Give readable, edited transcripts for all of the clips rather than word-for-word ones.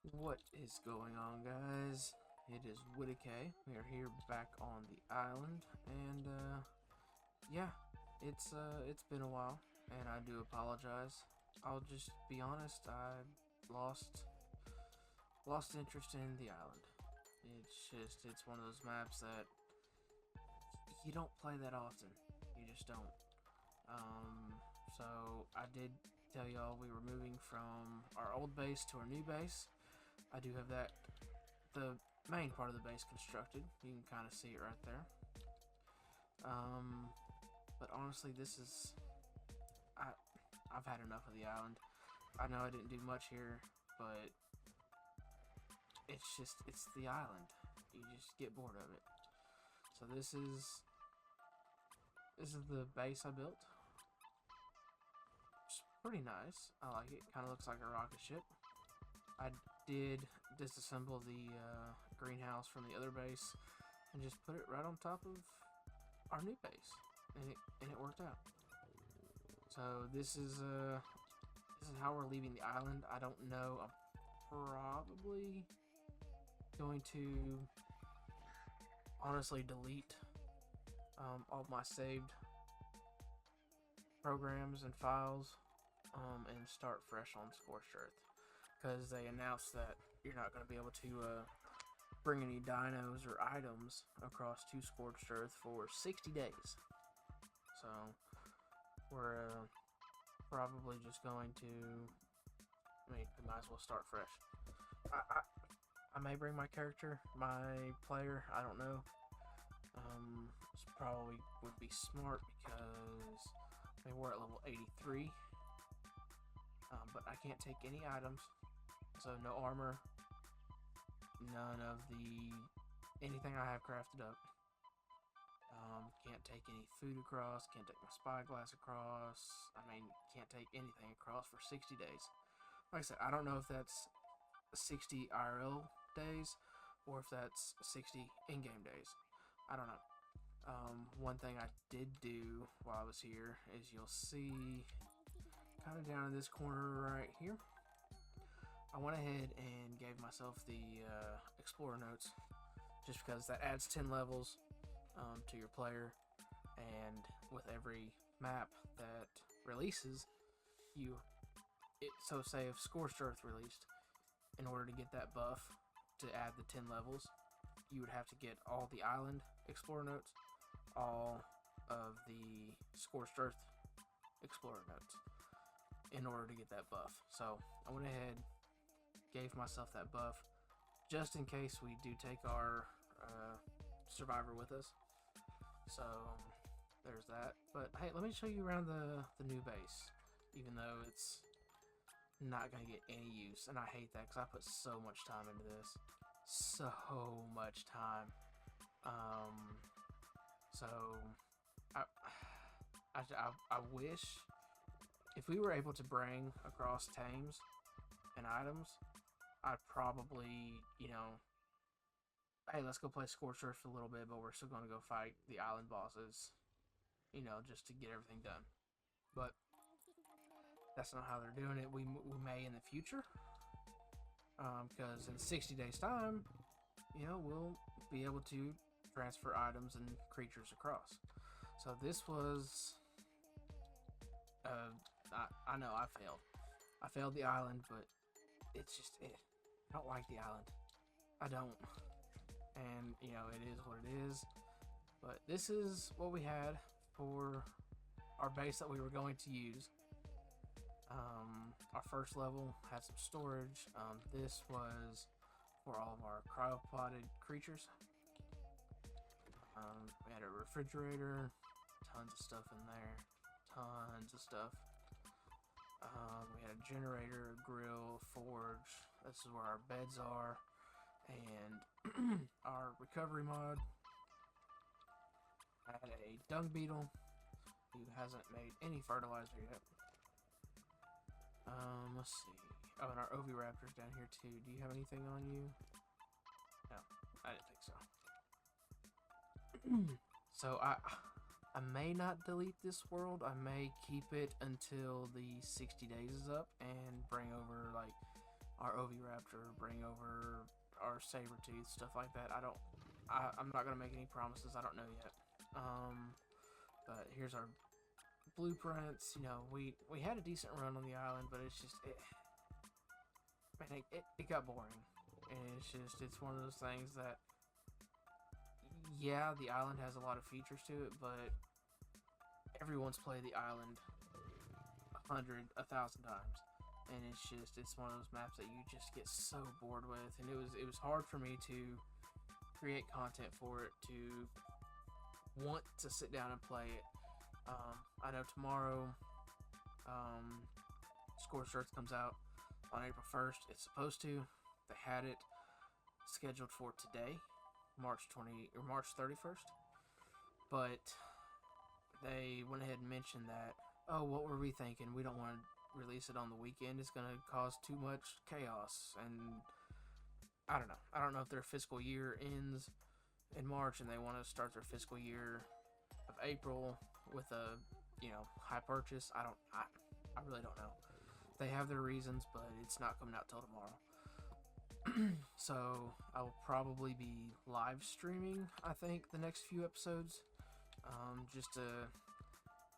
What is going on, guys? It is Whitakay. We are here back on the island, and yeah, it's been a while, and I do apologize. I'll just be honest. I lost lost interest in the island. It's one of those maps that you don't play that often. You just don't. So I did tell y'all we were moving from our old base to our new base. I do have the main part of the base constructed. You can kind of see it right there. But honestly, I I've had enough of the island. I know I didn't do much here, but it's the island. You just get bored of it. So this is the base I built. It's pretty nice. I like it. Kind of looks like a rocket ship. I did disassemble the greenhouse from the other base and just put it right on top of our new base, and it worked out. So this is how we're leaving the island. I don't know. I'm probably going to honestly delete all my saved programs and files and start fresh on Scorched Earth, because they announced that you're not going to be able to bring any dinos or items across to Scorched Earth for 60 days. So we're probably just going to, I mean, we might as well start fresh. I may bring my character, my player, I don't know. This probably would be smart because, I mean, we're at level 83. But I can't take any items, so no armor, none of the anything I have crafted up. Can't take any food across, can't take my spyglass across. I mean, can't take anything across for 60 days. Like I said, I don't know if that's 60 IRL days or if that's 60 in-game days. I don't know. One thing I did do while I was here is you'll see kind of down in this corner right here, I went ahead and gave myself the Explorer notes, just because that adds 10 levels to your player, and with every map that releases, so say if Scorched Earth released, in order to get that buff to add the 10 levels, you would have to get all the island Explorer notes, all of the Scorched Earth Explorer notes, in order to get that buff. So I went ahead, gave myself that buff, just in case we do take our survivor with us. So there's that. But hey, let me show you around the new base, even though it's not gonna get any use, and I hate that because I put so much time into this, so much time. So I wish if we were able to bring across tames and items, I'd probably, hey, let's go play Scorched Earth for a little bit, but we're still going to go fight the island bosses, just to get everything done. But that's not how they're doing it. We may in the future, because in 60 days time, we'll be able to transfer items and creatures across. So this was, I know I failed. I failed the island, but it's just it. I don't like the island. I don't. And, it is what it is. But this is what we had for our base that we were going to use. Our first level had some storage. This was for all of our cryopoded creatures. We had a refrigerator, tons of stuff in there, tons of stuff. We had a generator, a grill, a forge. This is where our beds are, and our recovery mod. I had a dung beetle who hasn't made any fertilizer yet. Let's see. Oh, and our oviraptor's down here too. Do you have anything on you? No, I didn't think so. So I may not delete this world. I may keep it until the 60 days is up and bring over like our Oviraptor, bring over our Sabertooth, stuff like that. I'm not gonna make any promises. I don't know yet. But here's our blueprints. You know, we had a decent run on the island, but it's just it got boring, and it's one of those things that, yeah, the island has a lot of features to it, but everyone's played the island 100, 1,000 times, and it's one of those maps that you just get so bored with, and it was hard for me to create content for it, to want to sit down and play it. I know tomorrow, Scorched Earth comes out on April 1st. It's supposed to. They had it scheduled for today, March 31st, but they went ahead and mentioned that, oh, what were we thinking? We don't want to release it on the weekend. It's going to cause too much chaos, and I don't know. I don't know if their fiscal year ends in March and they want to start their fiscal year of April with a, high purchase. I really don't know. They have their reasons, but it's not coming out till tomorrow. So I will probably be live streaming, I think, the next few episodes. Just to,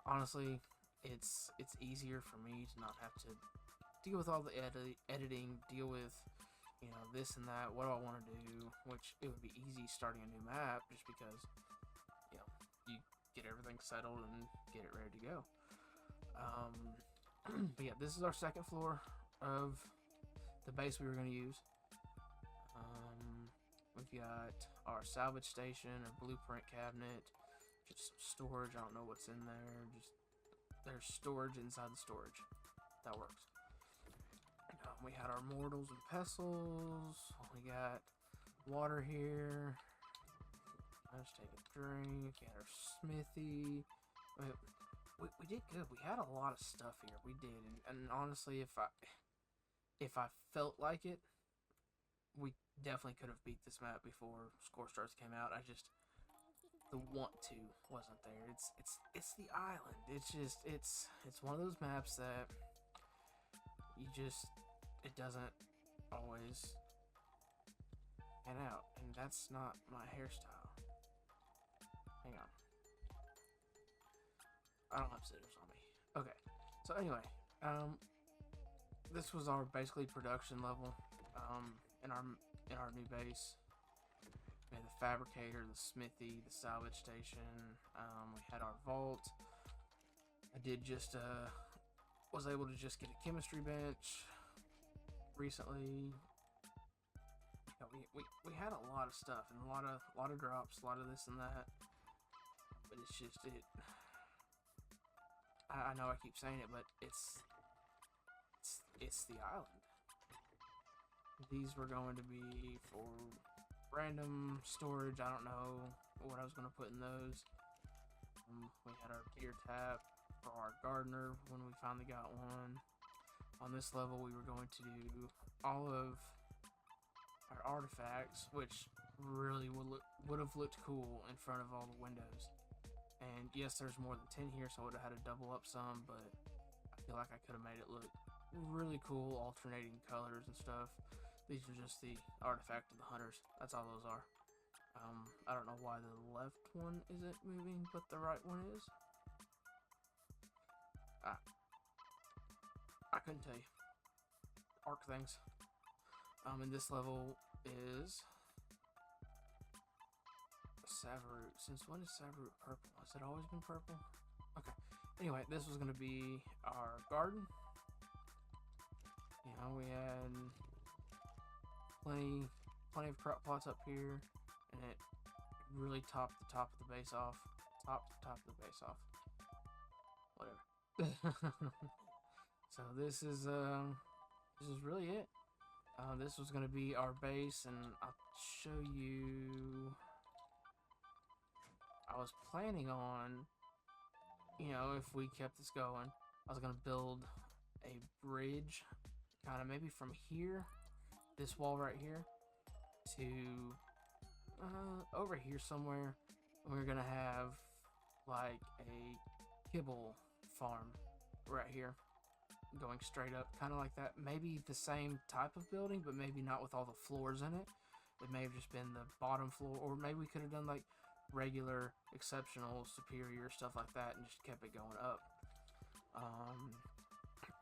honestly, it's easier for me to not have to deal with all the editing, deal with, this and that. What do I want to do? Which it would be easy starting a new map, just because, you get everything settled and get it ready to go. But yeah, this is our second floor of the base we were going to use. We've got our salvage station, our blueprint cabinet, just some storage. I don't know what's in there. Just there's storage inside the storage. That works. We had our mortals and pestles. We got water here. Let's take a drink. We had our smithy. We did good. We had a lot of stuff here. We did, and honestly, if I felt like it, we definitely could have beat this map before Scorched Earth came out. The want to wasn't there. It's the island. It's one of those maps that it doesn't always pan out, and that's not my hairstyle. Hang on. I don't have scissors on me. Okay. So anyway, this was our basically production level in our new base. We had the fabricator, the smithy, the salvage station. We had our vault. I did just was able to just get a chemistry bench recently. We had a lot of stuff and a lot of drops, a lot of this and that. But it's just I know I keep saying it, but it's the island. These were going to be for random storage. I don't know what I was going to put in those. We had our beer tap for our gardener when we finally got one. On this level, we were going to do all of our artifacts, which really would have looked cool in front of all the windows. And yes, there's more than 10 here, so I would have had to double up some, but I feel like I could have made it look really cool, alternating colors and stuff. These are just the artifact of the hunters. That's all those are. I don't know why the left one isn't moving, but the right one is. I couldn't tell you. Arc things. And this level is Savroot. Since when is Savroot purple? Has it always been purple? Okay. Anyway, this was going to be our garden. We had plenty of crop plots up here, and it really topped the top of the base off. Whatever. So this is really it. This was going to be our base, and I'll show you. I was planning on, if we kept this going, I was going to build a bridge, kind of maybe from here, this wall right here, to over here somewhere. And we're going to have like a kibble farm right here. going straight up, kind of like that. Maybe the same type of building, but maybe not with all the floors in it. It may have just been the bottom floor, or maybe we could have done like regular, exceptional, superior, stuff like that, and just kept it going up.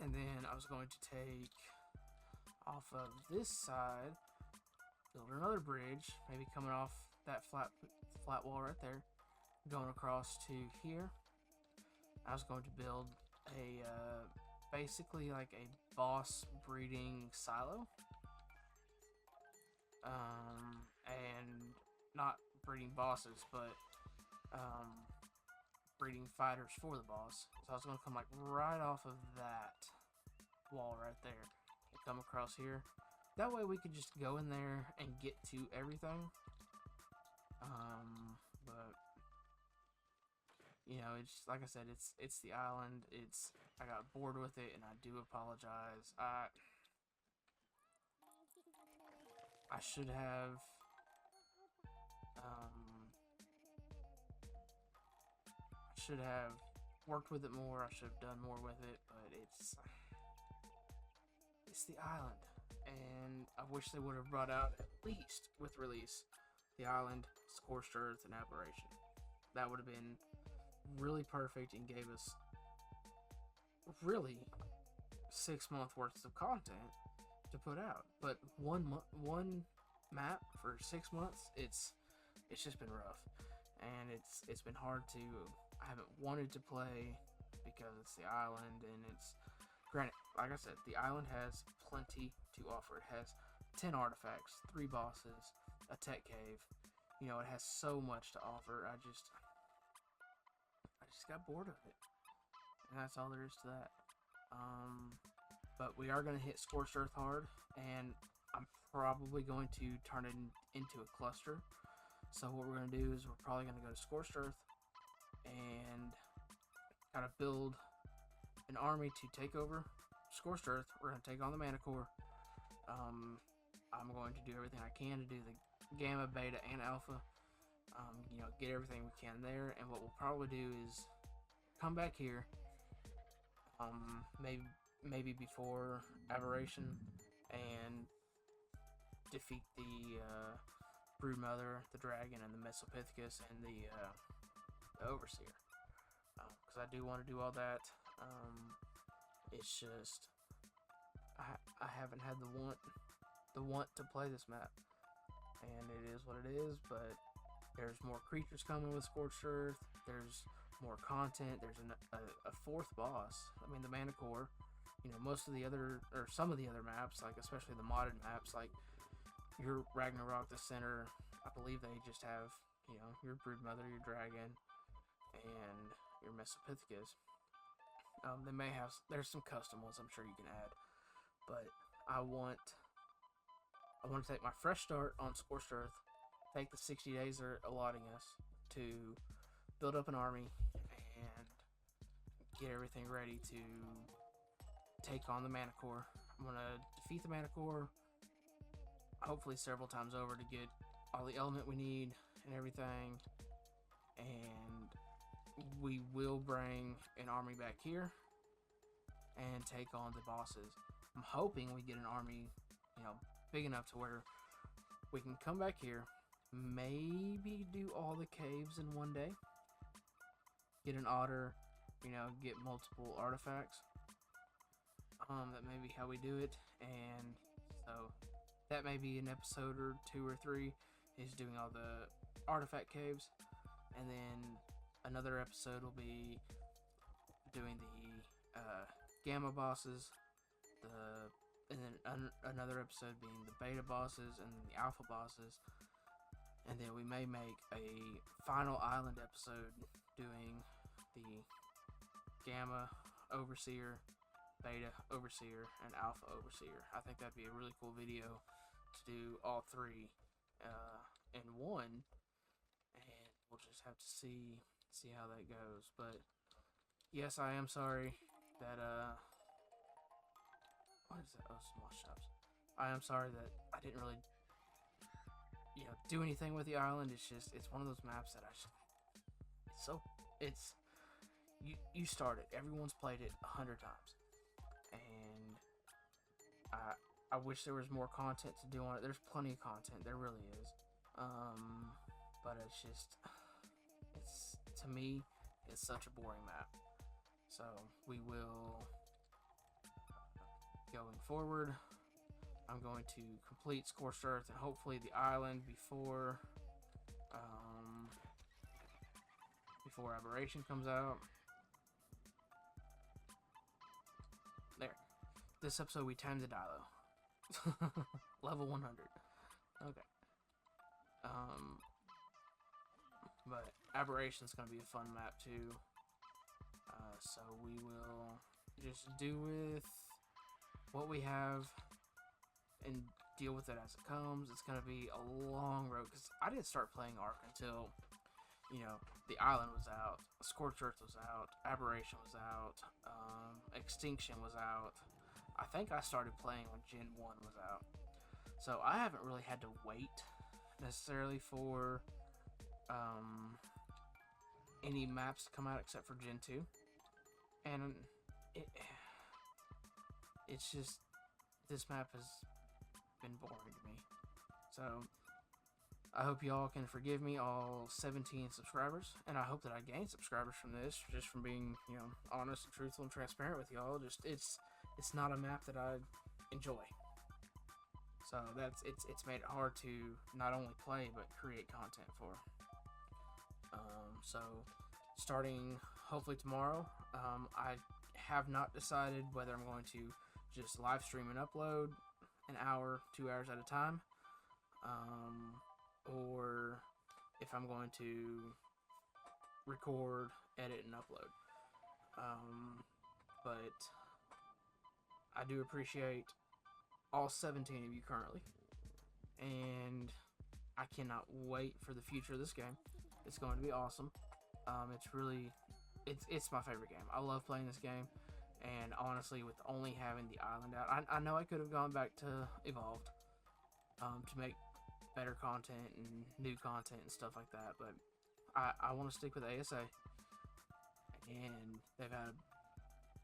And then I was going to take off of this side, build another bridge, maybe coming off that flat wall right there, going across to here. I was going to build a basically like a boss breeding silo, and not breeding bosses, but breeding fighters for the boss. So I was going to come like right off of that wall right there and come across here. That way we could just go in there and get to everything. But you know, it's like I said, it's the island. I got bored with it, and I do apologize. I should have worked with it more. I should have done more with it, but it's the island, and I wish they would have brought out, at least with release, the island, Scorched Earth, and Aberration. That would have been really perfect and gave us really 6 months worth of content to put out. But one map for 6 months, it's just been rough, and it's been hard to. I haven't wanted to play because it's the island, and it's granted, like I said, the island has plenty to offer. It has 10 artifacts, 3 bosses, a tech cave. You know, it has so much to offer. I just got bored of it, and that's all there is to that. But we are going to hit Scorched Earth hard, and I'm probably going to turn it into a cluster. So what we're going to do is we're probably going to go to Scorched Earth and kind of build an army to take over Scorched Earth. We're going to take on the Mana Core. I'm going to do everything I can to do the Gamma, Beta, and Alpha. You know, get everything we can there. And what we'll probably do is come back here, maybe before Aberration, and defeat the Broodmother, the Dragon, and the Mesopithecus, and the Overseer. Because I do want to do all that. It's just I haven't had the want to play this map, and it is what it is. But there's more creatures coming with Scorched Earth. There's more content. There's a 4th boss. I mean, the Mana Core. You know, most of the other, or some of the other maps, like especially the modded maps, like your Ragnarok, the Center, I believe they just have, you know, your Broodmother, your Dragon, and your Mesopithecus. They may have, there's some custom ones I'm sure you can add, but I want to take my fresh start on Scorched Earth, take the 60 days they're allotting us to build up an army and get everything ready to take on the Mana Core. I'm going to defeat the Mana Core, hopefully several times over, to get all the element we need and everything, and we will bring an army back here and take on the bosses. I'm hoping we get an army, you know, big enough to where we can come back here, maybe do all the caves in one day, get an otter, you know, get multiple artifacts. That may be how we do it, and so that may be an episode or 2 or 3 is doing all the artifact caves, and then another episode will be doing the Gamma bosses, and then another episode being the Beta bosses, and then the Alpha bosses, and then we may make a final island episode doing the Gamma Overseer, Beta Overseer, and Alpha Overseer. I think that'd be a really cool video to do all 3 in one, and we'll just have to see how that goes. But yes, I am sorry that what is that? Oh, small shops. I am sorry that I didn't really, you know, do anything with the island. It's just, it's one of those maps that you start it, everyone's played it 100 times, I wish there was more content to do on it. There's plenty of content. There really is. But it's just, to me, it's such a boring map. So we will, going forward, I'm going to complete Scorched Earth and hopefully the island before Aberration comes out. There. This episode we timed the Dilo. Level 100. Okay. But Aberration's gonna be a fun map too. So we will just do with what we have and deal with it as it comes. It's gonna be a long road because I didn't start playing Ark until, you know, the island was out, Scorched Earth was out, Aberration was out, Extinction was out. I think I started playing when Gen 1 was out. So I haven't really had to wait necessarily for any maps to come out except for Gen 2. And it's just, this map has been boring to me. So I hope y'all can forgive me, all 17 subscribers, and I hope that I gain subscribers from this, just from being, you know, honest and truthful and transparent with y'all. Just it's not a map that I enjoy. So it's made it hard to not only play but create content for. So starting hopefully tomorrow, I have not decided whether I'm going to just live stream and upload an hour, 2 hours at a time, or if I'm going to record, edit, and upload. But I do appreciate all 17 of you currently, and I cannot wait for the future of this game. It's going to be awesome. It's my favorite game. I love playing this game, and honestly, with only having the island out, I know I could have gone back to Evolved to make better content and new content and stuff like that, but I want to stick with ASA, and they've had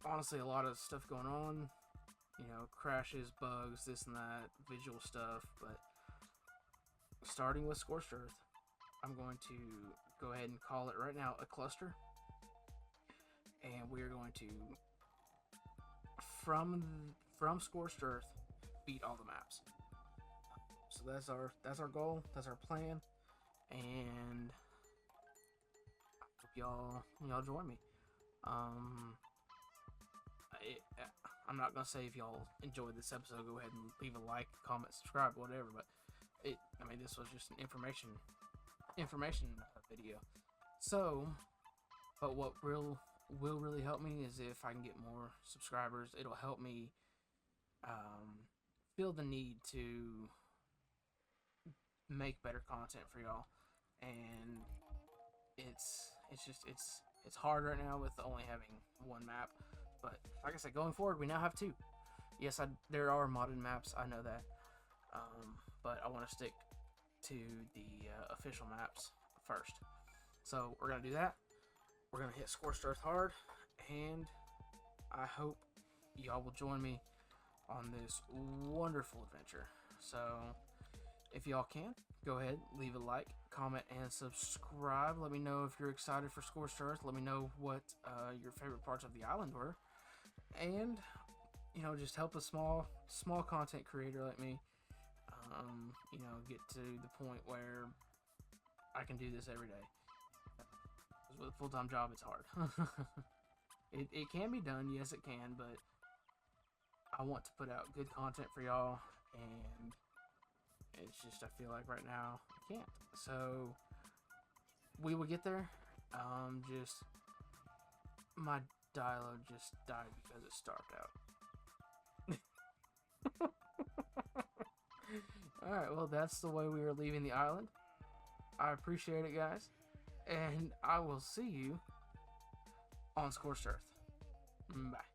honestly a lot of stuff going on, you know, crashes, bugs, this and that, visual stuff. But starting with Scorched Earth, I'm going to go ahead and call it right now a cluster, and we're going to, from Scorched Earth, beat all the maps. So that's our goal, that's our plan, and I hope y'all join me. I'm not gonna say if y'all enjoyed this episode, go ahead and leave a like, comment, subscribe, whatever. But this was just an information video. So, but what will really help me is if I can get more subscribers. It'll help me feel the need to make better content for y'all. And it's hard right now with only having one map. But like I said, going forward, we now have two. Yes, there are modded maps, I know that. But I want to stick to the official maps first. So we're going to do that. We're going to hit Scorched Earth hard. And I hope y'all will join me on this wonderful adventure. So if y'all can, go ahead, leave a like, comment, and subscribe. Let me know if you're excited for Scorched Earth. Let me know what your favorite parts of the island were. And, you know, just help a small content creator like me, you know, get to the point where I can do this every day. Because with a full-time job, it's hard. It can be done, yes it can, but I want to put out good content for y'all, and it's just, I feel like right now I can't. So we will get there. Just my dialogue just died because it starved out. Alright, well, that's the way we are leaving the island. I appreciate it, guys, and I will see you on Scorched Earth. Bye.